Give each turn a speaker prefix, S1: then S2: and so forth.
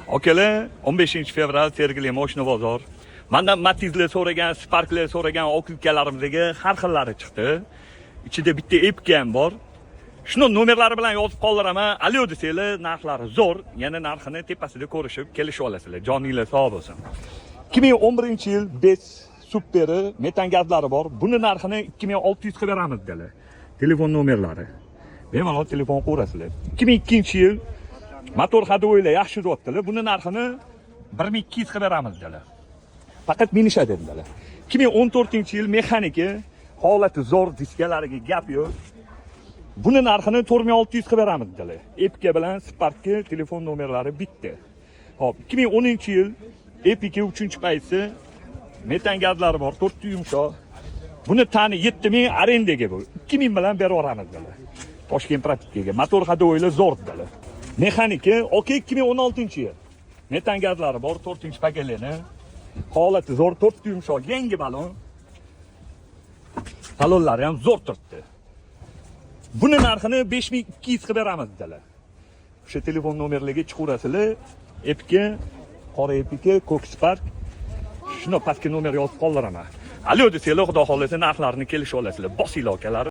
S1: Akalar 15-fevral Sergeli Moshina bozor. Mendan Matizlar so'ragan, Sparklar so'ragan okilkalarimizga har xillari chiqdi. Ichida bitta epka ham bor. Shuni nomerlari bilan yozib qoldiraman. Alyo desanglar, narxlari zo'r. Yana narxini tepasida ko'rishib kelishib olasizlar. Joninglar sog' bo'lsin. 2011-yil 5 superi metan gazlari bor. Buni narxini 2600 qilib beramiz dedilar. Telefon nomerlari. Bemalol telefon qo'rasizlar. 2002-yil motor hadovoylar yaxshi yuribdilar. Buni narxini 1200 qilib beramiz dedilar. Faqat minishadi dedilar. 2014-yil mexaniki holati zo'r diskalariga gap yo'q. Buni narxini 4600 qilib beramiz dedilar. Epka bilan Spark'ga telefon nomerlari bitta. Hop, 2010-yil Epika 3-paysi metan gazlari bor, 4 yumshoq. Buni tani 7000 arendaga bu. 2000 bilan berib yuboramiz dedilar. Toshkent Praktikega motor hadovoylar zo'r dedilar. Mexaniki OK 2016-yil. Metan gazlari bor, 4-pakelini. Holati zo'r, 4 yumshoq, yangi balon. Talonlari ham zo'r turibdi. Buni narxini 5200 qilib beramiz dedilar. O'sha telefon nomerlariga chiqurasizlar. Epka, qora epika, ko'k Spark. Shuni pastga nomer yozib qoldiraman. Alyo desanglar, xudo xolasa narxlarini kelishib olasizlar. Bosinglar akalar.